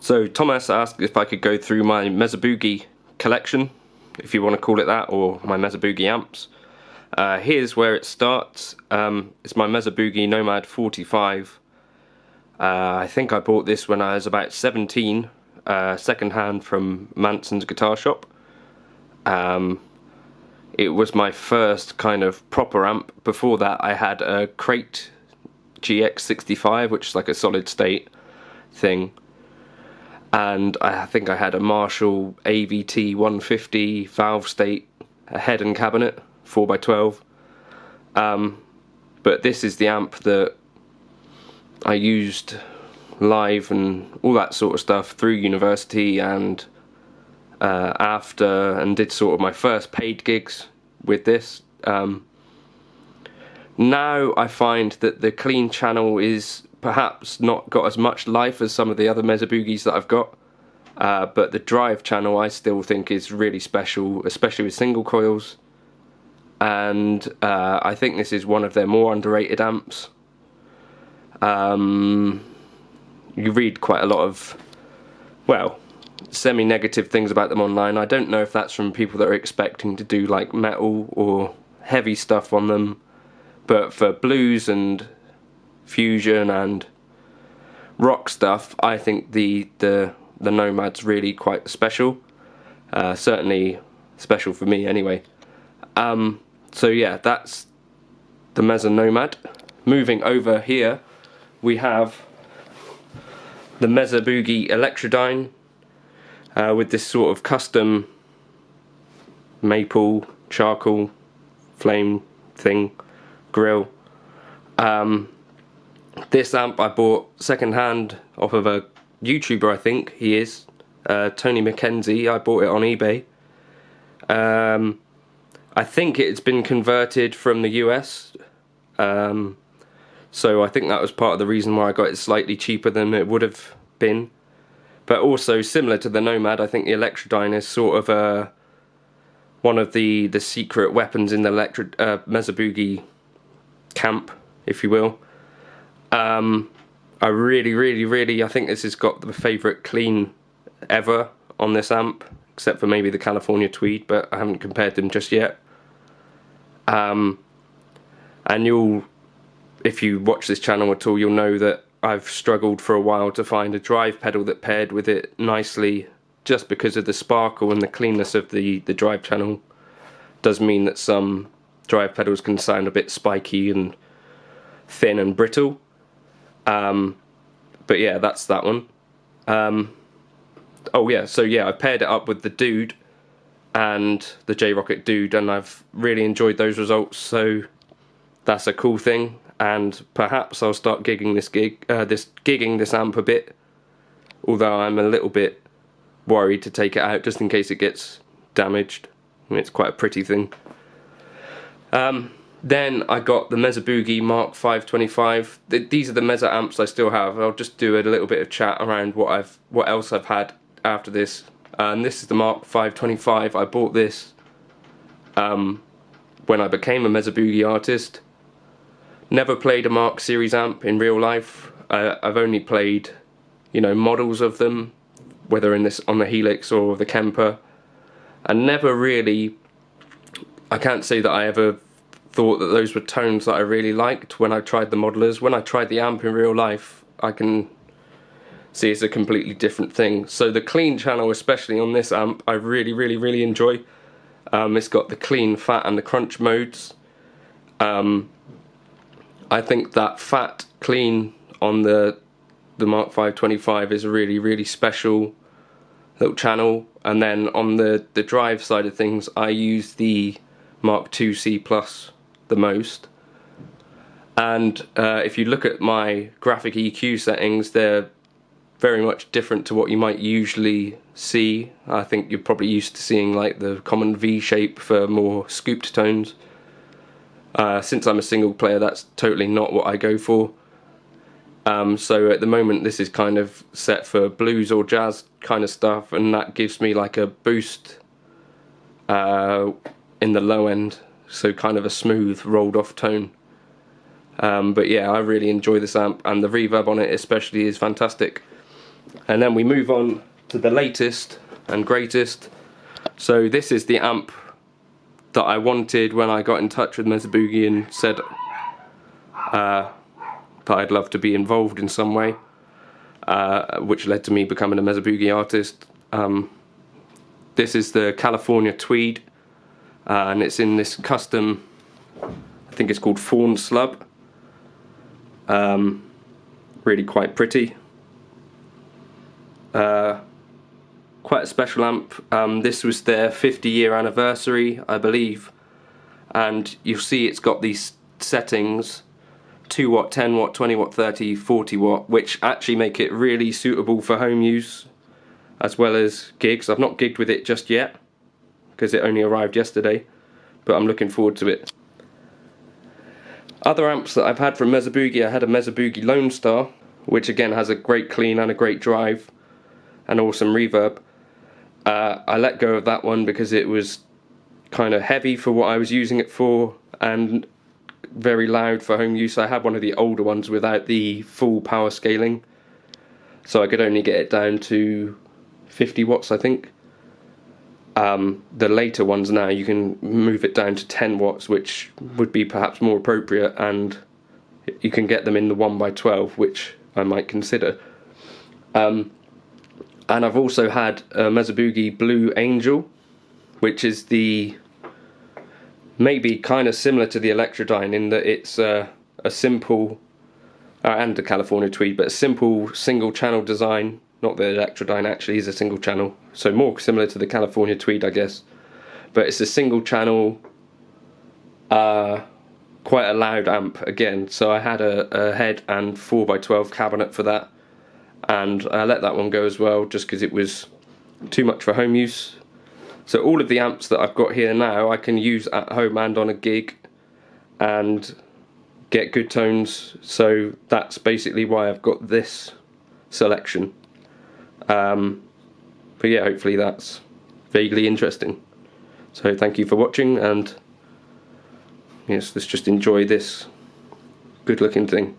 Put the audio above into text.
So Thomas asked if I could go through my Mesa Boogie collection, if you want to call it that, or my Mesa Boogie amps. Here's where it starts. It's my Mesa Boogie Nomad 45. I think I bought this when I was about 17, second hand from Manson's guitar shop. It was my first kind of proper amp. Before that I had a Crate GX65, which is like a solid state thing. And I think I had a Marshall AVT 150 valve state, a head and cabinet, 4x12. But this is the amp that I used live and all that sort of stuff through university and after, and did sort of my first paid gigs with this. Now I find that the clean channel is perhaps not got as much life as some of the other Mesa Boogies that I've got, but the drive channel I still think is really special, especially with single coils, and I think this is one of their more underrated amps. You read quite a lot of, well, semi-negative things about them online. I don't know if that's from people that are expecting to do like metal or heavy stuff on them, but for blues and fusion and rock stuff, I think the Nomad's really quite special. Certainly special for me anyway. So yeah, that's the Mesa Nomad. Moving over here, we have the Mesa Boogie Electro with this sort of custom maple charcoal flame thing grill. This amp I bought second hand off of a YouTuber, I think he is, Tony McKenzie. I bought it on eBay. I think it's been converted from the US, so I think that was part of the reason why I got it slightly cheaper than it would have been. But also, similar to the Nomad, I think the Electro is sort of one of the secret weapons in the Mesa Boogie camp, if you will. I really, I think this has got the favourite clean ever on this amp, except for maybe the California Tweed, but I haven't compared them just yet. And if you watch this channel at all, you'll know that I've struggled for a while to find a drive pedal that paired with it nicely, just because of the sparkle and the cleanness of the drive channel. Does mean that some drive pedals can sound a bit spiky and thin and brittle. But yeah, that's that one. Oh yeah, so yeah, I paired it up with the Dude and the J-Rocket Dude, and I've really enjoyed those results, so that's a cool thing. And perhaps I'll start gigging this amp a bit, although I'm a little bit worried to take it out just in case it gets damaged. I mean, it's quite a pretty thing. Then I got the Mesa Boogie Mark 525. These are the Mesa amps I still have. I'll just do a little bit of chat around what else I've had after this. And this is the Mark 525. I bought this when I became a Mesa Boogie artist. Never played a Mark series amp in real life. I've only played, models of them, whether on the Helix or the Kemper, and never really. I can't say that I ever thought that those were tones that I really liked when I tried the modelers. When I tried the amp in real life, I can see it's a completely different thing. So the clean channel, especially on this amp, I really enjoy. It's got the clean, fat and the crunch modes. I think that fat clean on the Mark 525 is a really special little channel. And then on the drive side of things, I use the Mark II C Plus the most. And if you look at my graphic EQ settings, they're very much different to what you might usually see. I think you're probably used to seeing like the common V shape for more scooped tones. Since I'm a single player, that's totally not what I go for. So at the moment this is kind of set for blues or jazz kind of stuff, and that gives me like a boost in the low end, so kind of a smooth rolled off tone. But yeah, I really enjoy this amp, and the reverb on it especially is fantastic. And then we move on to the latest and greatest. So this is the amp that I wanted when I got in touch with Mesa Boogie and said that I'd love to be involved in some way, which led to me becoming a Mesa Boogie artist. This is the California Tweed, and it's in this custom, I think it's called Fawn Slub. Really quite pretty. Quite a special amp. This was their 50-year anniversary, I believe, and you'll see it's got these settings: 2 watt, 10 watt, 20 watt, 30, 40 watt, which actually make it really suitable for home use as well as gigs. I've not gigged with it just yet because it only arrived yesterday, but I'm looking forward to it. Other amps that I've had from Mesa Boogie, I had a Mesa Boogie Lone Star, which again has a great clean and a great drive and awesome reverb. I let go of that one because it was kind of heavy for what I was using it for and very loud for home use. I had one of the older ones without the full power scaling, so I could only get it down to 50 watts, I think. The later ones now you can move it down to 10 watts, which would be perhaps more appropriate, and you can get them in the 1x12, which I might consider. And I've also had a Mesa Boogie Blue Angel, which is the maybe kind of similar to the Electro in that it's a simple, and the California Tweed, but a simple single channel design. Not the Electro actually is a single channel, so more similar to the California Tweed, I guess. But it's a single channel, quite a loud amp again. So I had a head and 4x12 cabinet for that, and I let that one go as well just because it was too much for home use. So all of the amps that I've got here now I can use at home and on a gig and get good tones, so that's basically why I've got this selection. But yeah, hopefully that's vaguely interesting. So thank you for watching, and yes, let's just enjoy this good looking thing.